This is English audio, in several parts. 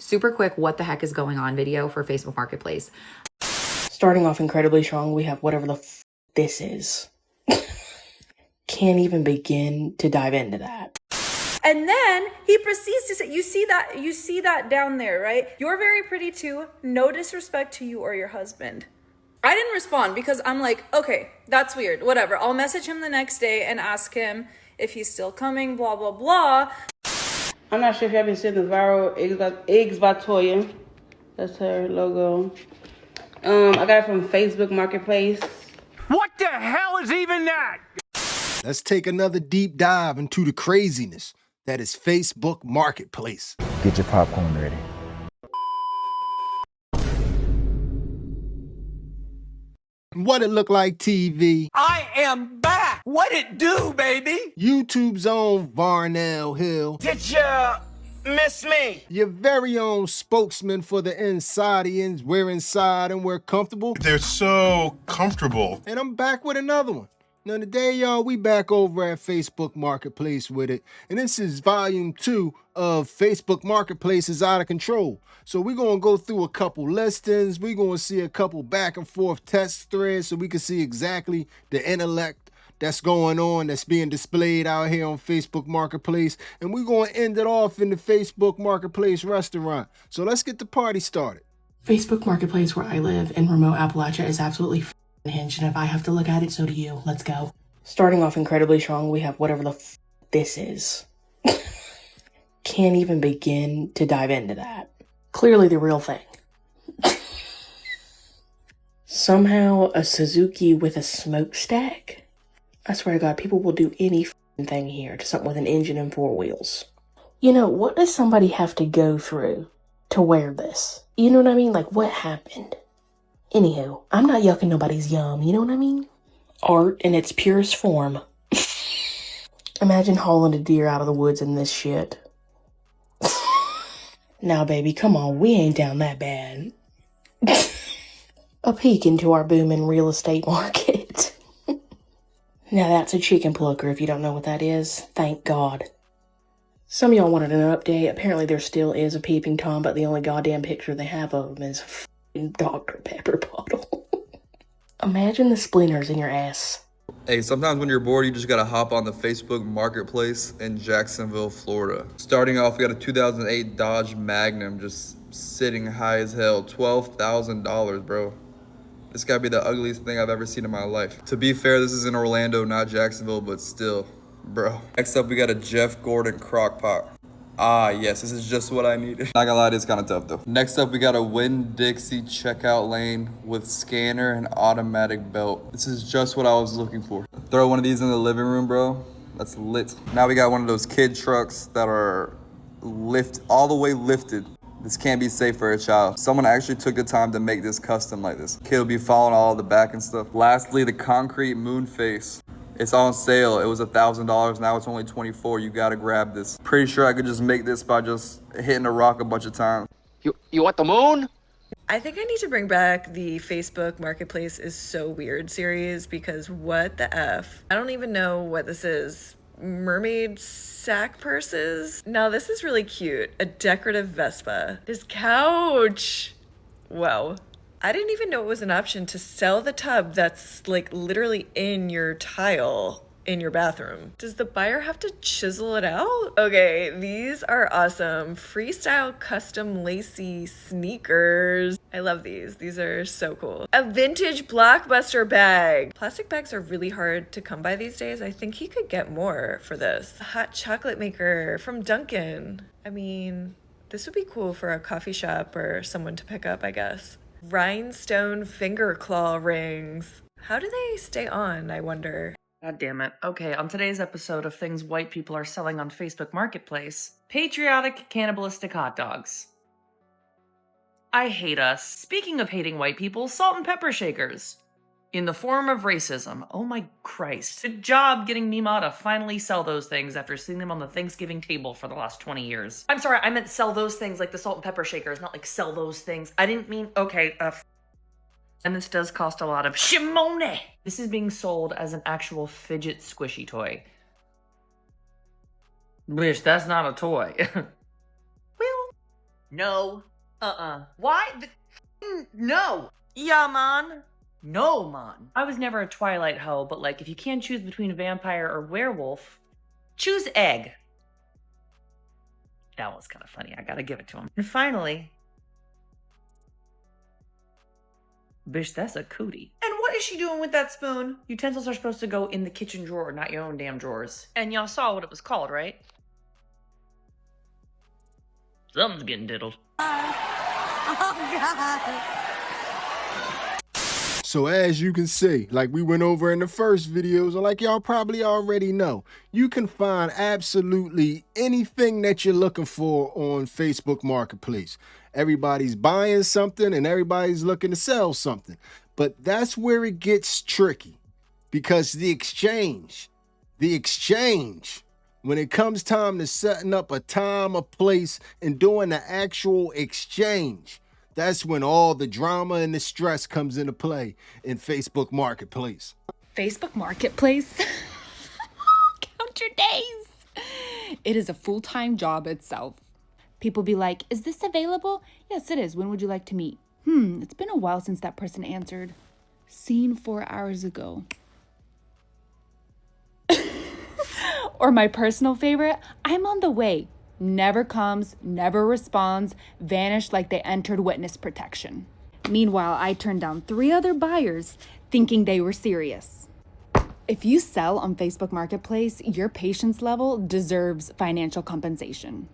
Super quick, what the heck is going on video for Facebook Marketplace. Starting off incredibly strong, we have whatever the this is. Can't even begin to dive into that. And then he proceeds to say, you see that down there, right? You're very pretty too. No disrespect to you or your husband. I didn't respond because I'm like, okay, that's weird. Whatever. I'll message him the next day and ask him if he's still coming, blah, blah, blah. I'm not sure if y'all been seeing the viral Eggs by Toya. That's her logo. I got it from Facebook Marketplace. What the hell is even that? Let's take another deep dive into the craziness that is Facebook Marketplace. Get your popcorn ready. What it look like, TV? I am back. What it do, baby? YouTube's own Varnell Hill. Did ya miss me? Your very own spokesman for the Insidians. We're inside and we're comfortable. They're so comfortable. And I'm back with another one. Now today, y'all, we back over at Facebook Marketplace with it. And this is volume 2 of Facebook Marketplace is Out of Control. So we're going to go through a couple listings. We're going to see a couple back and forth test threads so we can see exactly the intellect that's going on, that's being displayed out here on Facebook Marketplace. And we're going to end it off in the Facebook Marketplace restaurant. So let's get the party started. Facebook Marketplace, where I live in remote Appalachia, is absolutely hinged, and if I have to look at it, so do you. Let's go. Starting off incredibly strong, we have whatever the this is. Can't even begin to dive into that. Clearly the real thing. Somehow a Suzuki with a smokestack? I swear to God, people will do any thing here to something with an engine and 4 wheels. You know, what does somebody have to go through to wear this? You know what I mean? Like, what happened? Anywho, I'm not yucking nobody's yum, you know what I mean? Art in its purest form. Imagine hauling a deer out of the woods in this shit. Now, baby, come on, we ain't down that bad. A peek into our booming real estate market. Now that's a chicken plucker if you don't know what that is. Thank God. Some of y'all wanted an update. Apparently there still is a peeping Tom, but the only goddamn picture they have of him is Dr. Pepper bottle. Imagine the splinters in your ass. Hey, sometimes when you're bored, you just gotta hop on the Facebook Marketplace in Jacksonville, Florida. Starting off, we got a 2008 Dodge Magnum just sitting high as hell. $12,000, bro. This gotta be the ugliest thing I've ever seen in my life. To be fair, this is in Orlando, not Jacksonville, but still, bro. Next up, we got a Jeff Gordon crock pot. Ah, yes, this is just what I needed. Not gonna lie, it's kind of tough though. Next up, we got a Winn-Dixie checkout lane with scanner and automatic belt. This is just what I was looking for. Throw one of these in the living room, bro. That's lit. Now we got one of those kid trucks that are all the way lifted. This can't be safe for a child. Someone actually took the time to make this custom like this. Kid will be following all the back and stuff. Lastly, the concrete moon face. It's on sale. It was $1,000. Now it's only $24. You gotta grab this. Pretty sure I could just make this by just hitting a rock a bunch of times. You want the moon? I think I need to bring back the Facebook Marketplace is so weird series because what the F? I don't even know what this is. Mermaid sack purses? Now this is really cute. A decorative Vespa. This couch. Wow. I didn't even know it was an option to sell the tub that's like literally in your tile in your bathroom. Does the buyer have to chisel it out? Okay, these are awesome. Freestyle custom lacy sneakers. I love these. These are so cool. A vintage Blockbuster bag. Plastic bags are really hard to come by these days. I think he could get more for this. A hot chocolate maker from Dunkin'. I mean, this would be cool for a coffee shop or someone to pick up, I guess. Rhinestone finger claw rings. How do they stay on, I wonder? God damn it. Okay, on today's episode of things white people are selling on Facebook Marketplace, patriotic cannibalistic hot dogs. I hate us. Speaking of hating white people, salt and pepper shakers. In the form of racism. Oh my Christ. Good job getting Mima to finally sell those things after seeing them on the Thanksgiving table for the last 20 years. I'm sorry, I meant sell those things like the salt and pepper shakers, not like sell those things. I didn't mean, okay, and this does cost a lot of shimone. This is being sold as an actual fidget squishy toy. Bitch, that's not a toy. Well, No. Why? No. Yeah, man. No, man. I was never a Twilight hoe, but like, if you can't choose between a vampire or werewolf, choose egg. That was kind of funny. I gotta give it to him. And finally, bitch, that's a cootie. And what is she doing with that spoon? Utensils are supposed to go in the kitchen drawer, not your own damn drawers. And y'all saw what it was called, right? Something's getting diddled. So as you can see, like we went over in the first videos, or like y'all probably already know, you can find absolutely anything that you're looking for on Facebook Marketplace. Everybody's buying something and everybody's looking to sell something. But that's where it gets tricky, because the exchange, when it comes time to setting up a time, a place, and doing the actual exchange, that's when all the drama and the stress comes into play in Facebook Marketplace. Facebook Marketplace? Count your days. It is a full-time job itself. People be like, is this available? Yes, it is. When would you like to meet? It's been a while since that person answered. Seen 4 hours ago. Or my personal favorite, I'm on the way. Never comes, never responds, vanished like they entered witness protection. Meanwhile, I turned down 3 other buyers thinking they were serious. If you sell on Facebook Marketplace, your patience level deserves financial compensation.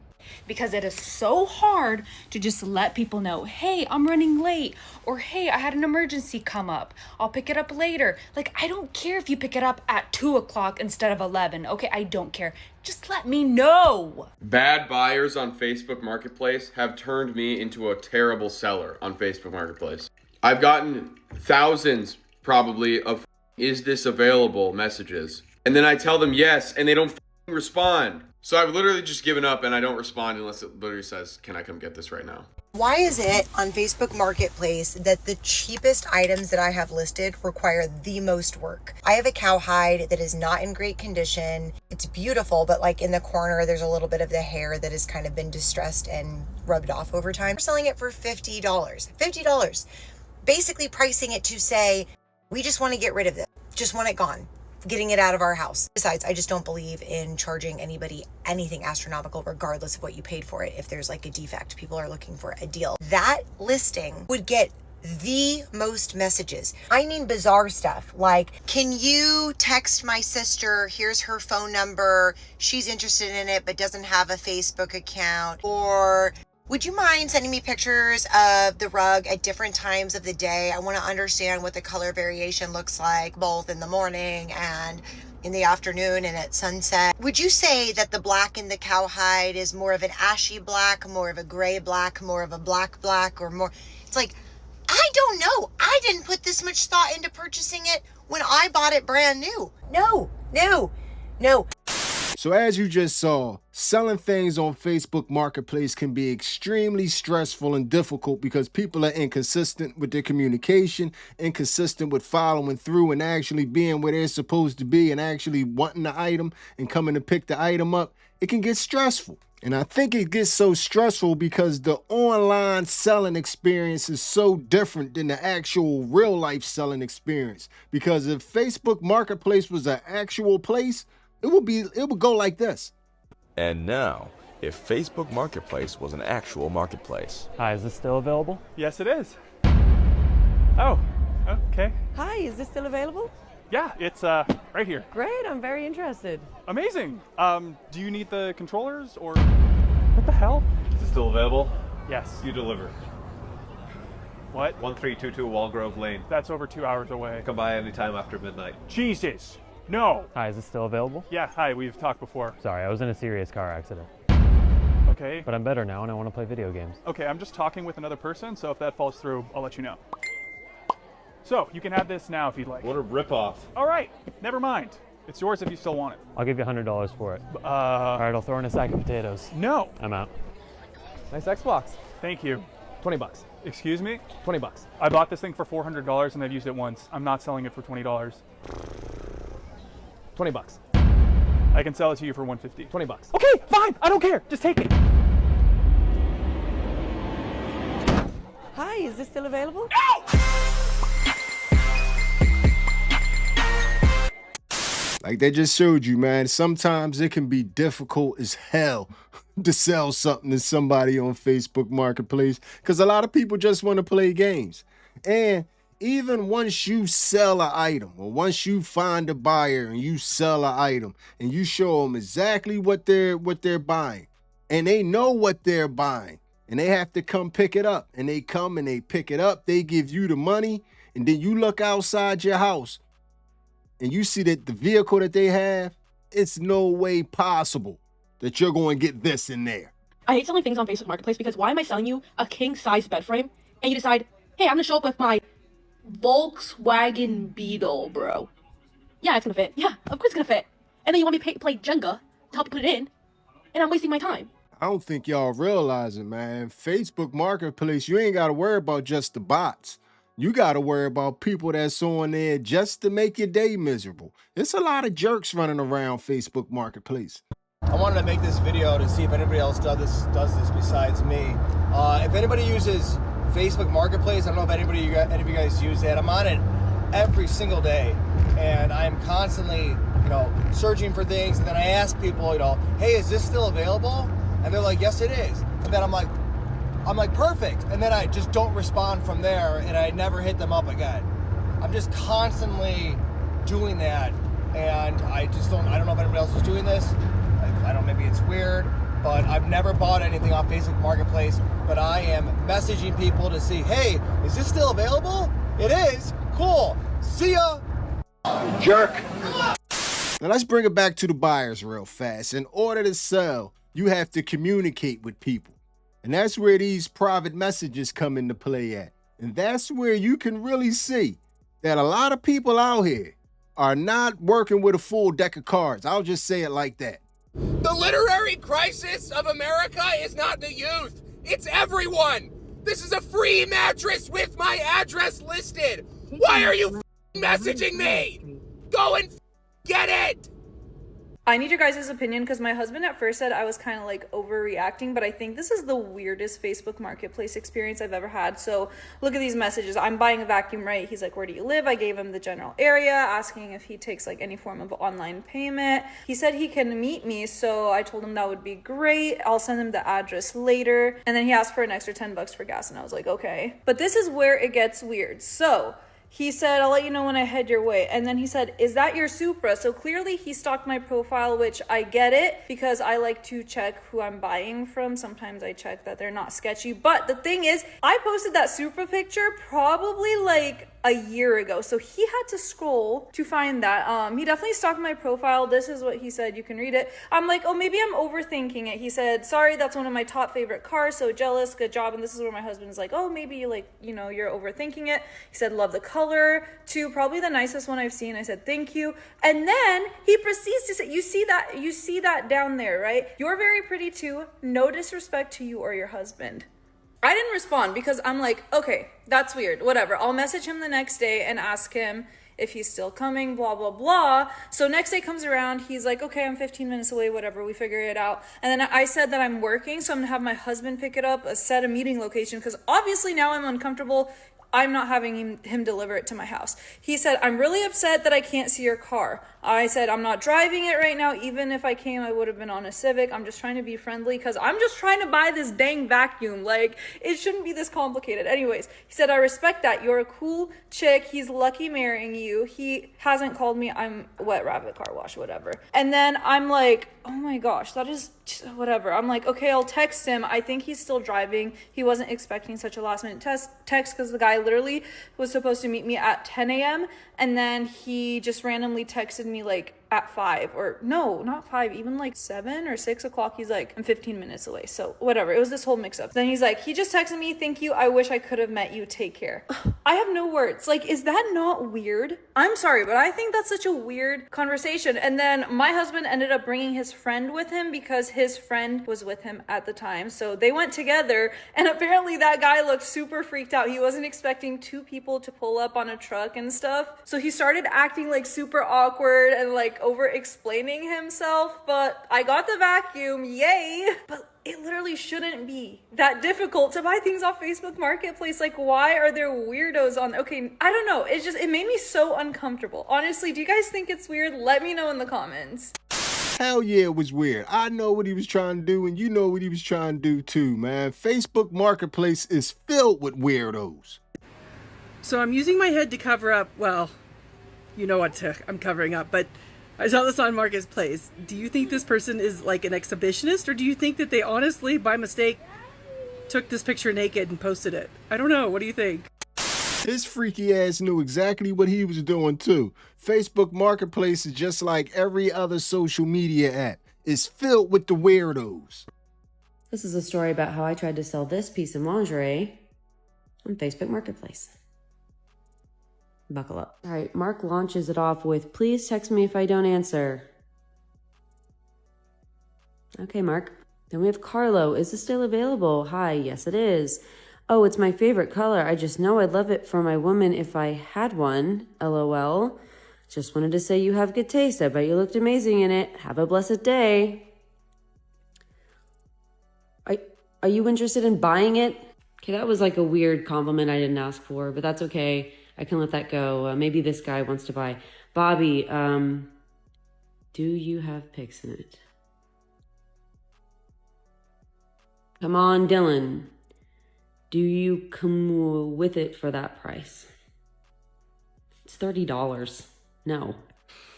Because it is so hard to just let people know, hey, I'm running late, or hey, I had an emergency come up. I'll pick it up later. Like, I don't care if you pick it up at 2 o'clock instead of 11. Okay, I don't care. Just let me know. Bad buyers on Facebook Marketplace have turned me into a terrible seller on Facebook Marketplace. I've gotten thousands, probably, of is this available messages. And then I tell them yes, and they don't respond. So I've literally just given up, and I don't respond unless it literally says, can I come get this right now? Why is it on Facebook Marketplace that the cheapest items that I have listed require the most work? I have a cowhide that is not in great condition. It's beautiful, but like in the corner, there's a little bit of the hair that has kind of been distressed and rubbed off over time. We're selling it for $50. $50. Basically pricing it to say, we just want to get rid of this. Just want it gone. Getting it out of our house. Besides, I just don't believe in charging anybody anything astronomical regardless of what you paid for it. If there's like a defect, people are looking for a deal. That listing would get the most messages. I mean bizarre stuff like, can you text my sister? Here's her phone number. She's interested in it but doesn't have a Facebook account. Or would you mind sending me pictures of the rug at different times of the day? I want to understand what the color variation looks like, both in the morning and in the afternoon and at sunset. Would you say that the black in the cowhide is more of an ashy black, more of a gray black, more of a black, or more? It's like, I don't know. I didn't put this much thought into purchasing it when I bought it brand new. No. So as you just saw, selling things on Facebook Marketplace can be extremely stressful and difficult because people are inconsistent with their communication, inconsistent with following through and actually being where they're supposed to be and actually wanting the item and coming to pick the item up. It can get stressful. And I think it gets so stressful because the online selling experience is so different than the actual real life selling experience. Because if Facebook Marketplace was an actual place, it would go like this. And now, if Facebook Marketplace was an actual marketplace. Hi, is this still available? Yes, it is. Oh, okay. Hi, is this still available? Yeah, it's right here. Great, I'm very interested. Amazing. Do you need the controllers or what the hell? Is it still available? Yes. You deliver. What? 1322 Walgrove Lane. That's over 2 hours away. Come by anytime after midnight. Jesus. No. Hi, is this still available? Yeah, hi, we've talked before. Sorry, I was in a serious car accident. Okay. But I'm better now and I want to play video games. Okay, I'm just talking with another person, so if that falls through, I'll let you know. So, you can have this now if you'd like. What a ripoff. All right, never mind. It's yours if you still want it. I'll give you $100 for it. All right, I'll throw in a sack of potatoes. No. I'm out. Nice Xbox. Thank you. 20 bucks. Excuse me? 20 bucks. I bought this thing for $400 and I've used it once. I'm not selling it for $20. 20 bucks. I can sell it to you for $150. 20 bucks. Okay, fine. I don't care. Just take it. Hi, is this still available? Like they just showed you, man, sometimes it can be difficult as hell to sell something to somebody on Facebook Marketplace because a lot of people just want to play games. And even once you sell an item or once you find a buyer and you sell an item and you show them exactly what they're buying and they know what they're buying and they have to come pick it up and they come and they pick it up, they give you the money and then you look outside your house and you see that the vehicle that they have, it's no way possible that you're going to get this in there. I hate selling things on Facebook Marketplace because why am I selling you a king-size bed frame and you decide, hey, I'm going to show up with my Volkswagen Beetle, bro. Yeah, it's going to fit. Yeah, of course it's going to fit. And then you want me to play Jenga to help you put it in, and I'm wasting my time. I don't think y'all realize it, man. Facebook Marketplace, you ain't got to worry about just the bots. You got to worry about people that's on there just to make your day miserable. There's a lot of jerks running around Facebook Marketplace. I wanted to make this video to see if anybody else does this besides me. If anybody uses Facebook Marketplace, I don't know if any of you guys use that. I'm on it every single day, and I'm constantly, searching for things. And then I ask people, hey, is this still available? And they're like, yes, it is. And then I'm like, perfect. And then I just don't respond from there, and I never hit them up again. I'm just constantly doing that, and I don't know if anybody else is doing this. I don't know, maybe it's weird, but I've never bought anything off Facebook Marketplace, but I am messaging people to see, hey, is this still available? It is. Cool. See ya. Jerk. Now let's bring it back to the buyers real fast. In order to sell, you have to communicate with people. And that's where these private messages come into play at. And that's where you can really see that a lot of people out here are not working with a full deck of cards. I'll just say it like that. The literary crisis of America is not the youth. It's everyone. This is a free mattress with my address listed. Why are you messaging me? Go and get it. I need your guys' opinion because my husband at first said I was kind of like overreacting, but I think this is the weirdest Facebook Marketplace experience I've ever had. So look at these messages. I'm buying a vacuum, right? He's like, where do you live? I gave him the general area, asking if he takes like any form of online payment. He said he can meet me, so I told him that would be great. I'll send him the address later. And then he asked for an extra $10 for gas, and I was like, okay. But this is where it gets weird. So he said, I'll let you know when I head your way. And then he said, is that your Supra? So clearly he stalked my profile, which I get it because I like to check who I'm buying from. Sometimes I check that they're not sketchy. But the thing is, I posted that Supra picture probably like a year ago. So he had to scroll to find that. He definitely stalked my profile. This is what he said. You can read it. I'm like, oh, maybe I'm overthinking it. He said, sorry, that's one of my top favorite cars. So jealous. Good job. And this is where my husband's like, oh, maybe you like, you're overthinking it. He said, love the color too. Probably the nicest one I've seen. I said, thank you. And then he proceeds to say, you see that down there, right? You're very pretty too. No disrespect to you or your husband. I didn't respond because I'm like, okay, that's weird, whatever. I'll message him the next day and ask him if he's still coming, blah, blah, blah. So next day comes around, he's like, okay, I'm 15 minutes away, whatever, we figure it out. And then I said that I'm working, so I'm gonna have my husband pick it up, set a meeting location, because obviously now I'm uncomfortable. I'm not having him deliver it to my house. He said, I'm really upset that I can't see your car. I said, I'm not driving it right now. Even if I came, I would have been on a Civic. I'm just trying to be friendly because I'm just trying to buy this dang vacuum. Like, it shouldn't be this complicated. Anyways, he said, I respect that. You're a cool chick. He's lucky marrying you. He hasn't called me. I'm wet rabbit car wash, whatever. And then I'm like, oh my gosh, that is whatever. I'm like, okay, I'll text him. I think he's still driving. He wasn't expecting such a last minute text because the guy literally was supposed to meet me at 10 a.m. And then he just randomly texted me like at 5 or no, not 5, even like 7 or 6 o'clock. He's like, I'm 15 minutes away. So whatever. It was this whole mix up. Then he's like, he just texted me. Thank you. I wish I could have met you. Take care. I have no words. Like, is that not weird? I'm sorry, but I think that's such a weird conversation. And then my husband ended up bringing his friend with him because his friend was with him at the time. So they went together, and apparently that guy looked super freaked out. He wasn't expecting 2 people to pull up on a truck and stuff. So he started acting like super awkward and like over explaining himself, but I got the vacuum, yay! But it literally shouldn't be that difficult to buy things off Facebook Marketplace. Like, why are there weirdos on? Okay, I don't know. It made me so uncomfortable. Honestly, do you guys think it's weird? Let me know in the comments. Hell yeah, it was weird. I know what he was trying to do, and you know what he was trying to do too, man. Facebook Marketplace is filled with weirdos. So I'm using my head to cover up, well, you know what I'm covering up, but I saw this on Marketplace. Do you think this person is like an exhibitionist, or do you think that they honestly, by mistake, took this picture naked and posted it? I don't know. What do you think? His freaky ass knew exactly what he was doing too. Facebook Marketplace is just like every other social media app. It's filled with the weirdos. This is a story about how I tried to sell this piece of lingerie on Facebook Marketplace. Buckle up. All right, Mark launches it off with, please text me if I don't answer. Okay, Mark. Then we have Carlo. Is this still available? Hi, yes it is. Oh, it's my favorite color. I just know I'd love it for my woman if I had one. LOL. Just wanted to say you have good taste. I bet you looked amazing in it. Have a blessed day. Are you interested in buying it? Okay, that was like a weird compliment I didn't ask for, but that's okay. I can let that go. Maybe this guy wants to buy. Bobby, do you have pics in it? Come on, Dylan. Do you come with it for that price? It's $30. No.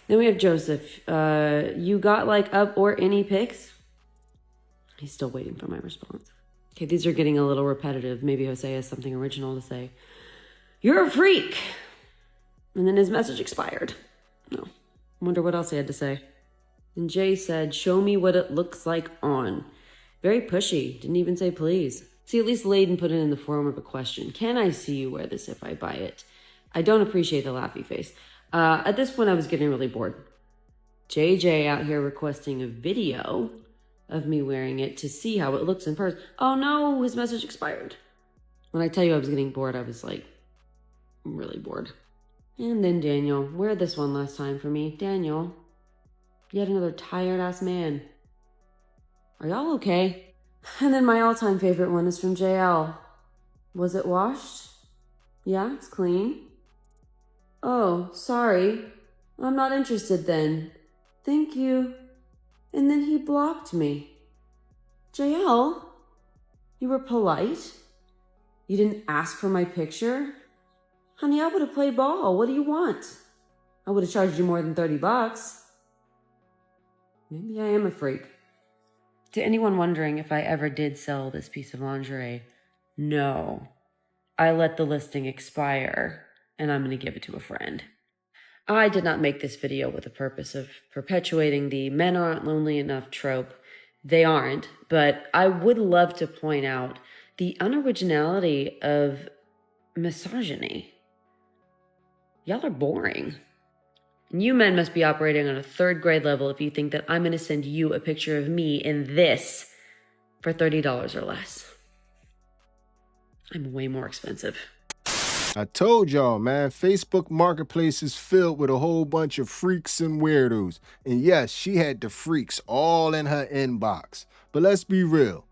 Then we have Joseph. You got like up or any pics? He's still waiting for my response. Okay, these are getting a little repetitive. Maybe Jose has something original to say. You're a freak. And then his message expired. No. Wonder what else he had to say. And Jay said, show me what it looks like on. Very pushy. Didn't even say please. See, at least Layden put it in the form of a question. Can I see you wear this if I buy it? I don't appreciate the laughy face. At this point, I was getting really bored. JJ out here requesting a video of me wearing it to see how it looks in person. Oh no, his message expired. When I tell you I was getting bored, I was like, really bored. And then Daniel. Wear this one last time for me. Daniel. Yet another tired ass man. Are y'all okay? And then my all-time favorite one is from JL. Was it washed? Yeah, it's clean. Oh, sorry. I'm not interested then. Thank you. And then he blocked me. JL, you were polite? You didn't ask for my picture? Honey, I would have played ball. What do you want? I would have charged you more than $30. Maybe I am a freak. To anyone wondering if I ever did sell this piece of lingerie, no. I let the listing expire, and I'm going to give it to a friend. I did not make this video with the purpose of perpetuating the men aren't lonely enough trope. They aren't, but I would love to point out the unoriginality of misogyny. Y'all are boring. And you men must be operating on a 3rd grade level if you think that I'm going to send you a picture of me in this for $30 or less. I'm way more expensive. I told y'all, man, Facebook Marketplace is filled with a whole bunch of freaks and weirdos. And yes, she had the freaks all in her inbox. But let's be real.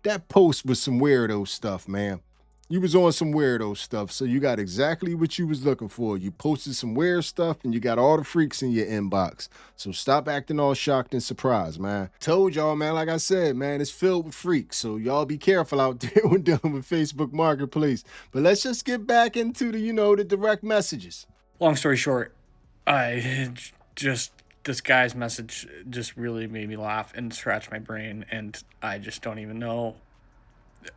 That post was some weirdo stuff, man. You was on some weirdo stuff, so you got exactly what you was looking for. You posted some weird stuff, and you got all the freaks in your inbox. So stop acting all shocked and surprised, man. Told y'all, man, like I said, man, it's filled with freaks. So y'all be careful out there when dealing with Facebook Marketplace. But let's just get back into the, the direct messages. Long story short, this guy's message just really made me laugh and scratch my brain, and I just don't even know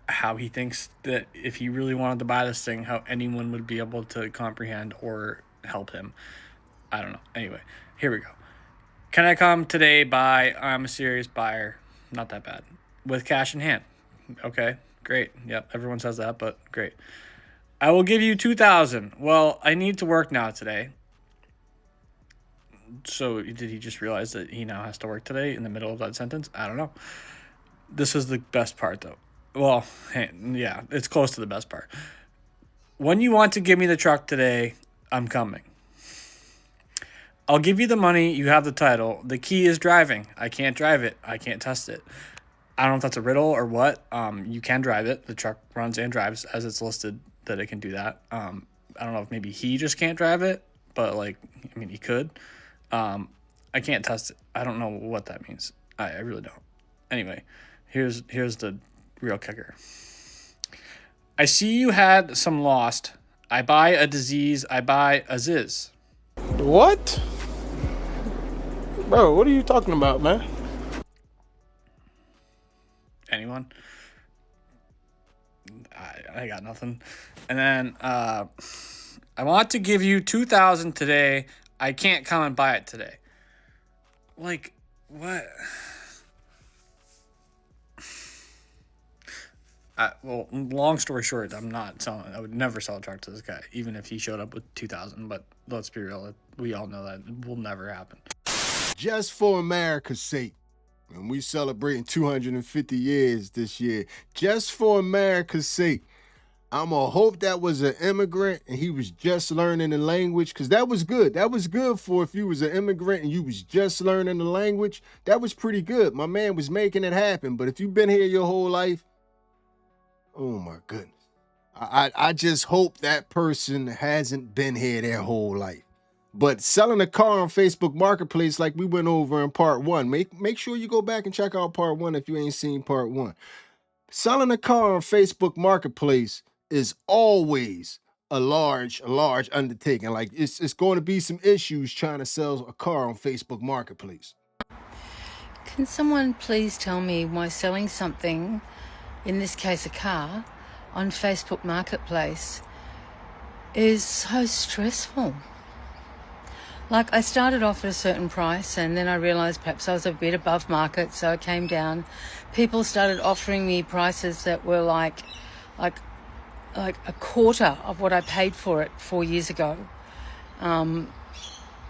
how he thinks that if he really wanted to buy this thing, how anyone would be able to comprehend or help him. I don't know. Anyway, here we go. Can I come today? Buy. I'm a serious buyer. Not that bad. With cash in hand. Okay, great. Yep, everyone says that, but great. I will give you $2,000. Well, I need to work now today. So did he just realize that he now has to work today in the middle of that sentence? I don't know. This is the best part, though. Well, yeah, it's close to the best part. When you want to give me the truck today, I'm coming. I'll give you the money. You have the title. The key is driving. I can't drive it. I can't test it. I don't know if that's a riddle or what. You can drive it. The truck runs and drives as it's listed that it can do that. I don't know if maybe he just can't drive it, but like, I mean, he could. I can't test it. I don't know what that means. I really don't. Anyway, here's the real kicker. I see you had some lost. I buy a disease. I buy a ziz. What? Bro, what are you talking about, man? Anyone? I got nothing. And then I want to give you $2,000 today. I can't come and buy it today. Like, what? Well, long story short, I'm not selling. I would never sell a truck to this guy, even if he showed up with $2,000. But let's be real, we all know that it will never happen. Just for America's sake, and we celebrating 250 years this year. Just for America's sake, I'ma hope that was an immigrant and he was just learning the language, because that was good. That was good for if you was an immigrant and you was just learning the language. That was pretty good. My man was making it happen. But if you've been here your whole life, oh my goodness. I just hope that person hasn't been here their whole life. But selling a car on Facebook Marketplace, like we went over in part 1, make sure you go back and check out part 1 if you ain't seen part 1. Selling a car on Facebook Marketplace is always a large undertaking. Like it's going to be some issues trying to sell a car on Facebook Marketplace. Can someone please tell me why selling something, in this case a car, on Facebook Marketplace is so stressful? Like, I started off at a certain price and then I realized perhaps I was a bit above market, so I came down. People started offering me prices that were like a quarter of what I paid for it 4 years ago.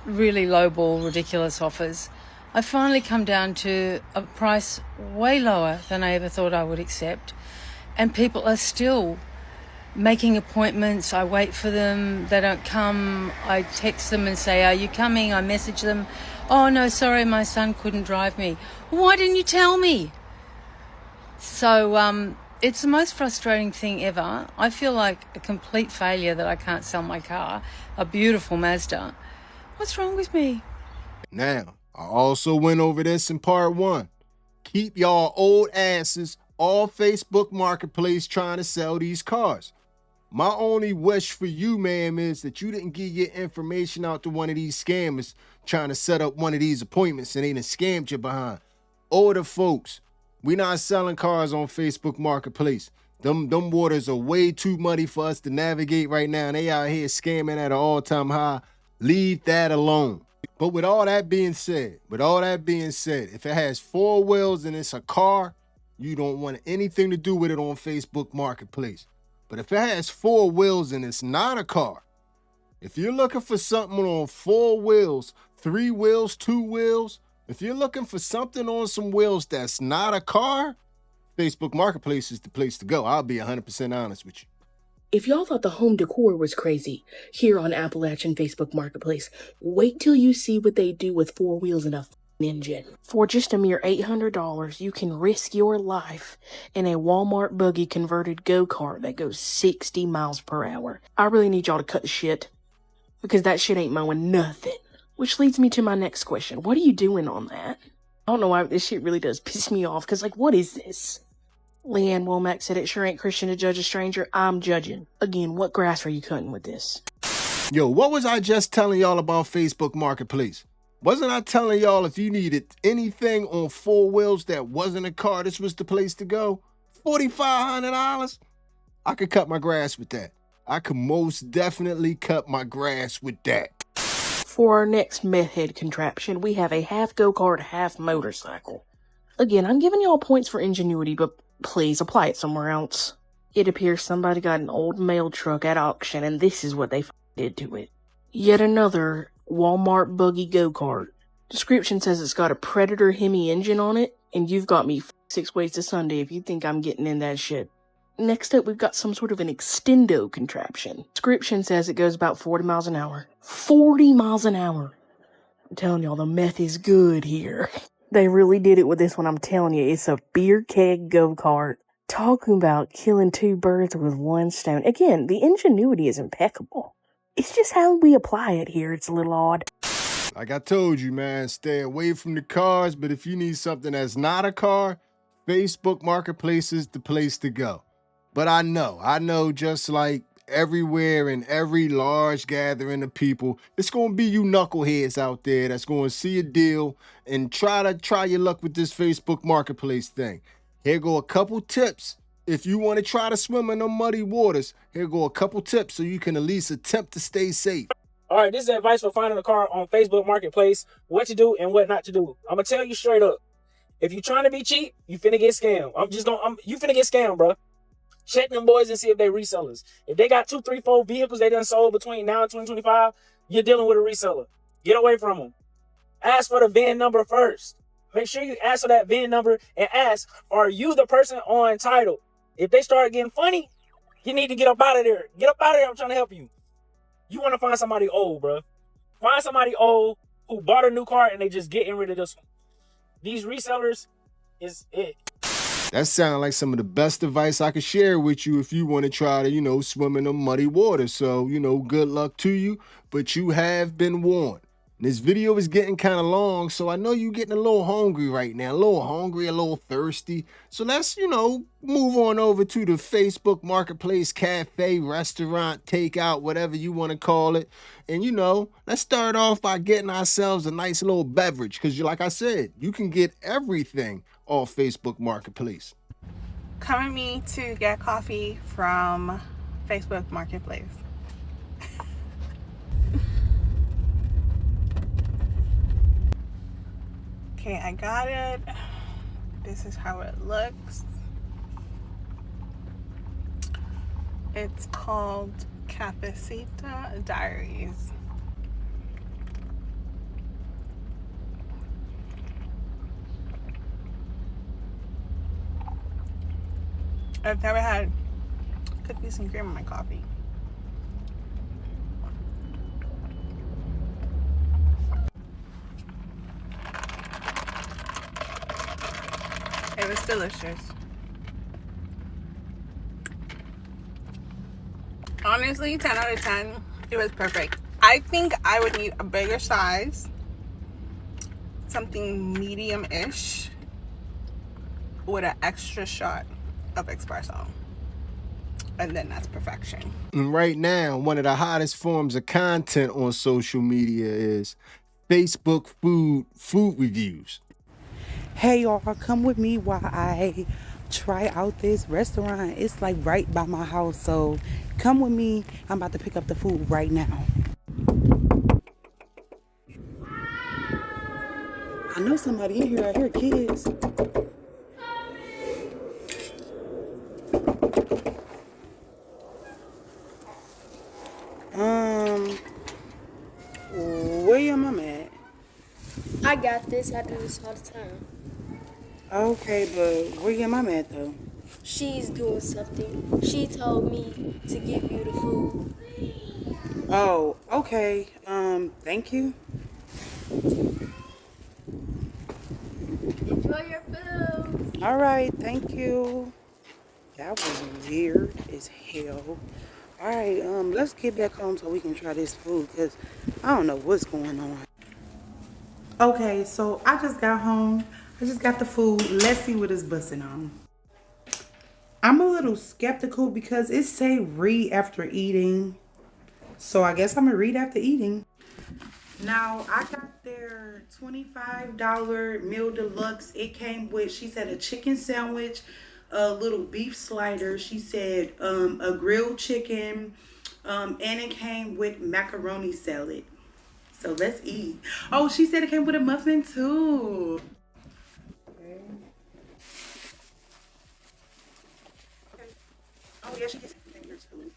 Really lowball, ridiculous offers. I finally come down to a price way lower than I ever thought I would accept. And people are still making appointments. I wait for them. They don't come. I text them and say, are you coming? I message them. Oh, no, sorry, my son couldn't drive me. Why didn't you tell me? So it's the most frustrating thing ever. I feel like a complete failure that I can't sell my car, a beautiful Mazda. What's wrong with me? Now, I also went over this in part 1. Keep y'all old asses off Facebook Marketplace trying to sell these cars. My only wish for you, ma'am, is that you didn't give your information out to one of these scammers trying to set up one of these appointments and they done scammed you behind. Older folks, we not selling cars on Facebook Marketplace. Them waters are way too muddy for us to navigate right now. And they out here scamming at an all-time high. Leave that alone. But with all that being said, if it has 4 wheels and it's a car, you don't want anything to do with it on Facebook Marketplace. But if it has 4 wheels and it's not a car, if you're looking for something on 4 wheels, 3 wheels, 2 wheels, if you're looking for something on some wheels that's not a car, Facebook Marketplace is the place to go. I'll be 100% honest with you. If y'all thought the home decor was crazy here on Appalachian Facebook Marketplace, wait till you see what they do with 4 wheels and a engine. For just a mere $800, you can risk your life in a Walmart buggy converted go-kart that goes 60 miles per hour. I really need y'all to cut the shit, because that shit ain't mowing nothing. Which leads me to my next question. What are you doing on that? I don't know why this shit really does piss me off, because, like, what is this? Leanne Womack said it sure ain't Christian to judge a stranger. I'm judging. Again, what grass are you cutting with this? Yo, what was I just telling y'all about Facebook Marketplace? Wasn't I telling y'all if you needed anything on 4 wheels that wasn't a car, this was the place to go? $4,500? I could cut my grass with that. I could most definitely cut my grass with that. For our next meth head contraption, we have a half go-kart, half motorcycle. Again, I'm giving y'all points for ingenuity, but please apply it somewhere else. It appears somebody got an old mail truck at auction, and this is what they did to it. Yet another Walmart buggy go-kart. Description says it's got a Predator Hemi engine on it, and you've got me 6 ways to Sunday if you think I'm getting in that shit. Next up, we've got some sort of an extendo contraption. Description says it goes about 40 miles an hour. 40 miles an hour! I'm telling y'all, the meth is good here. They really did it with this one, I'm telling you. It's a beer keg go-kart. Talking about killing two birds with one stone. Again, the ingenuity is impeccable. It's just how we apply it here. It's a little odd. Like I told you, man, stay away from the cars, but if you need something that's not a car, Facebook Marketplace is the place to go. But I know just like everywhere in every large gathering of people, it's going to be you knuckleheads out there that's going to see a deal and try your luck with this Facebook Marketplace thing. Here go a couple tips. If you want to try to swim in them muddy waters, here go a couple tips so you can at least attempt to stay safe. All right, this is advice for finding a car on Facebook Marketplace, what to do and what not to do. I'm going to tell you straight up. If you're trying to be cheap, you finna get scammed. You finna get scammed, bro. Check them boys and see if they resellers. If they got 2, 3, 4 vehicles they done sold between now and 2025, you're dealing with a reseller. Get away from them. Ask for the VIN number first. Make sure you ask for that VIN number and ask, are you the person on title? If they start getting funny, you need to get up out of there. Get up out of there. I'm trying to help you. You want to find somebody old, bro. Find somebody old who bought a new car and they just getting rid of this one. These resellers is it. That sounds like some of the best advice I could share with you if you want to try to, swim in the muddy water. So, good luck to you, but you have been warned. This video is getting kind of long, so I know you're getting a little hungry right now, a little thirsty. So let's, move on over to the Facebook Marketplace, cafe, restaurant, takeout, whatever you want to call it. And, let's start off by getting ourselves a nice little beverage because, like I said, you can get everything off Facebook Marketplace. Come with me to get coffee from Facebook Marketplace. Okay, I got it. This is how it looks. It's called Cafecita Diaries. I've never had cookies and cream in my coffee. It was delicious. Honestly, 10 out of 10. It was perfect. I think I would need a bigger size. Something medium-ish with an extra shot of espresso. And then that's perfection. And right now, one of the hottest forms of content on social media is Facebook food reviews. Hey y'all, come with me while I try out this restaurant. It's like right by my house, so come with me. I'm about to pick up the food right now. I know somebody in here. I hear kids. Where your mama at? I got this. I do this all the time. Okay, but where your mama at though? She's doing something. She told me to give you the food. Oh, okay. Thank you. Enjoy your food. All right, thank you. That was weird as hell. All right, let's get back home so we can try this food because I don't know what's going on. Okay, so I just got home. I just got the food. Let's see what it's busting on. I'm a little skeptical because it say read after eating. So I guess I'm gonna read after eating. Now, I got their $25 meal deluxe. It came with, she said, a chicken sandwich, a little beef slider. She said a grilled chicken, and it came with macaroni salad. So let's eat. Oh, she said it came with a muffin too. Okay. Oh yeah, she gets a finger too.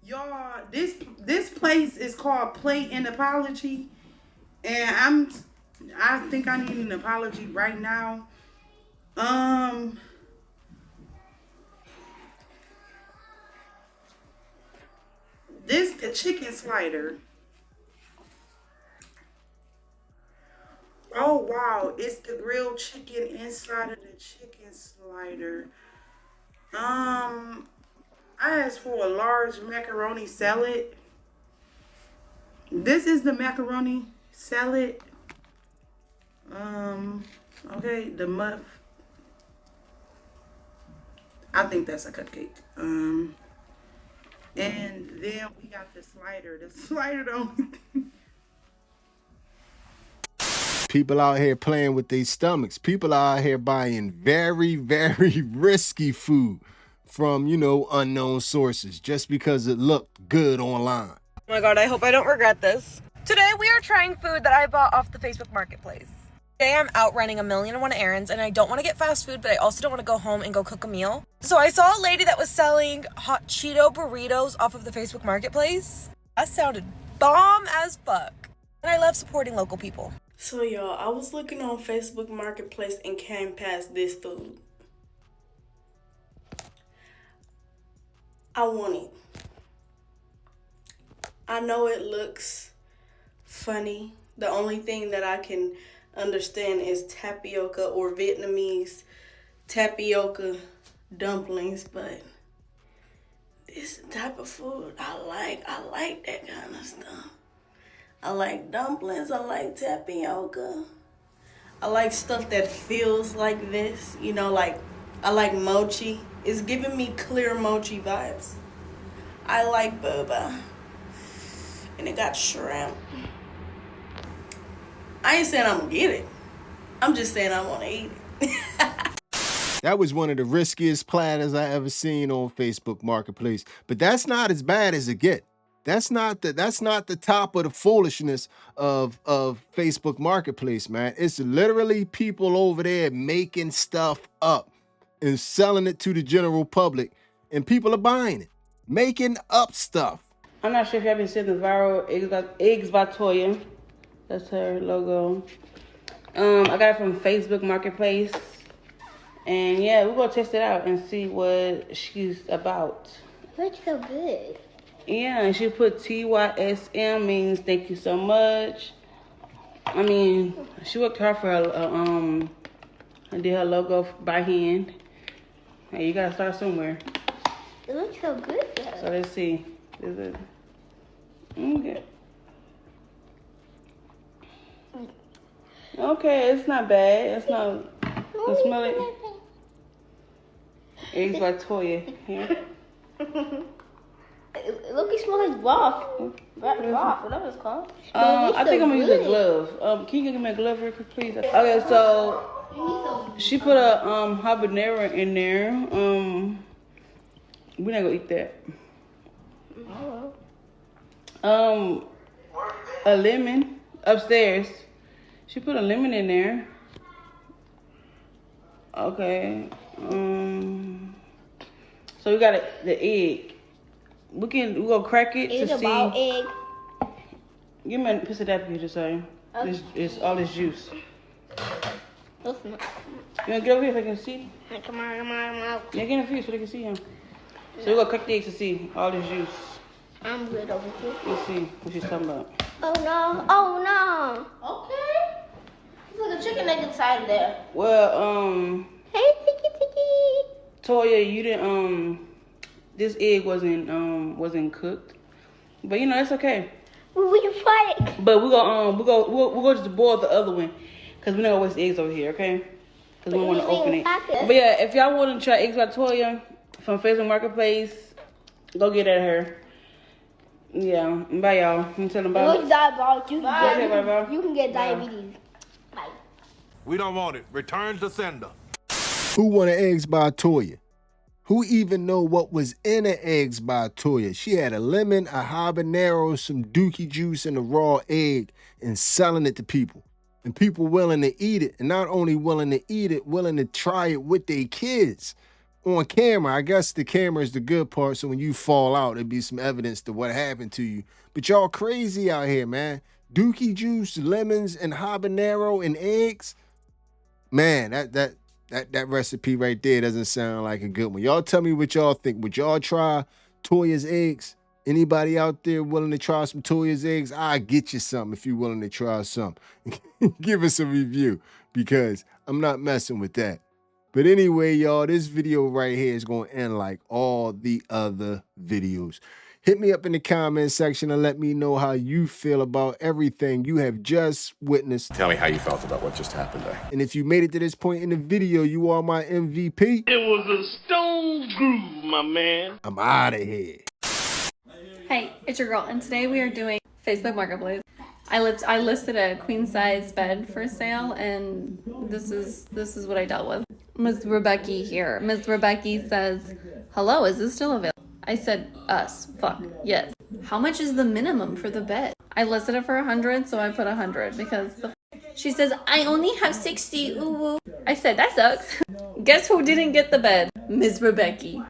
Y'all, this place is called Plate and Apology, and I think I need an apology right now. This the chicken slider. Oh wow, it's the grilled chicken inside of the chicken slider. I asked for a large macaroni salad. This is the macaroni salad. Okay, the muff. I think that's a cupcake. And then we got the slider. The slider don't. People out here playing with their stomachs. People out here buying very, very risky food from, you know, unknown sources just because it looked good online. Oh my god, I hope I don't regret this. Today we are trying food that I bought off the Facebook Marketplace. Today I'm out running 1,000,001 errands and I don't want to get fast food, but I also don't want to go home and go cook a meal. So I saw a lady that was selling hot Cheeto burritos off of the Facebook Marketplace. That sounded bomb as fuck. And I love supporting local people. So y'all, I was looking on Facebook Marketplace and came past this food. I want it. I know it looks funny. The only thing that I can understand is tapioca or Vietnamese tapioca dumplings, but this is the type of food I like. I like that kind of stuff. I like dumplings, I like tapioca. I like stuff that feels like this, you know, like I like mochi. It's giving me clear mochi vibes. I like boba. And it got shrimp. I ain't saying I'm gonna get it. I'm just saying I wanna eat it. That was one of the riskiest platters I ever seen on Facebook Marketplace. But that's not as bad as it get. That's not the top of the foolishness of Facebook Marketplace, man. It's literally people over there making stuff up and selling it to the general public, and people are buying it, making up stuff. I'm not sure if y'all been seeing the viral Eggs by Toya. That's her logo. I got it from Facebook Marketplace. And yeah, we're gonna test it out and see what she's about. It looks so good. Yeah, and she put TYSM means thank you so much. I mean, she worked hard for her, and did her logo by hand. Hey, you gotta start somewhere. It looks so good though. So let's see. Is it? Okay. Okay, it's not bad. It's not. You smell it? Eggs by Toya. Here. Look, it smells like broth. Broth, whatever it's called. I think I'm gonna use a glove. Can you give me a glove real quick, please? Okay, so she put a habanero in there. We're not gonna eat that. A lemon upstairs. She put a lemon in there. Okay. So we got the egg. We're gonna crack it to see. It's about egg. Give me a piece of that picture, sorry. Okay. It's all this juice. Look, come on. You wanna get over here so I can see? Come on. Yeah, get in the face so they can see him. So we're gonna crack the egg to see all this juice. I'm good over here. Let's see what she's talking about. Oh no. Okay. There's like a chicken egg inside of there. Well, Hey, Tiki. Toya, you didn't this egg wasn't cooked. But you know, it's okay. We can fry it. But we'll just boil the other one. Cause we're not gonna waste eggs over here, okay? Cause we don't wanna open it. But yeah, if y'all wanna try Eggs by Toya from Facebook Marketplace, go get at her. Yeah, bye y'all. I'm telling them bye. You can get diabetes. Bye. We don't want it. Return to sender. Who wanted Eggs by Toya? Who even know what was in the Eggs by Toya? She had a lemon, a habanero, some dookie juice, and a raw egg, and selling it to people. And people willing to eat it. And not only willing to eat it, willing to try it with their kids. on camera. I guess the camera is the good part, so when you fall out, it'd be some evidence to what happened to you. But y'all crazy out here, man. Dookie juice, lemons, and habanero and eggs. Man, that recipe right there doesn't sound like a good one. Y'all tell me what y'all think. Would y'all try Toya's eggs? Anybody out there willing to try some Toya's eggs? I'll get you some if you're willing to try some. Give us a review because I'm not messing with that. But anyway, y'all, this video right here is going to end like all the other videos. Hit me up in the comment section and let me know how you feel about everything you have just witnessed. Tell me how you felt about what just happened there. And if you made it to this point in the video, you are my MVP. It was a stone groove, my man. I'm out of here. Hey, it's your girl, and today we are doing Facebook Marketplace. I listed a queen size bed for sale, and this is what I dealt with. Ms. Rebecca here. Ms. Rebecca says, "Hello, is this still available?" I said, fuck, yes. How much is the minimum for the bed? I listed it for 100, so I put 100 because she says, "I only have 60, ooh woo." I said, that sucks. Guess who didn't get the bed? Ms. Rebecca.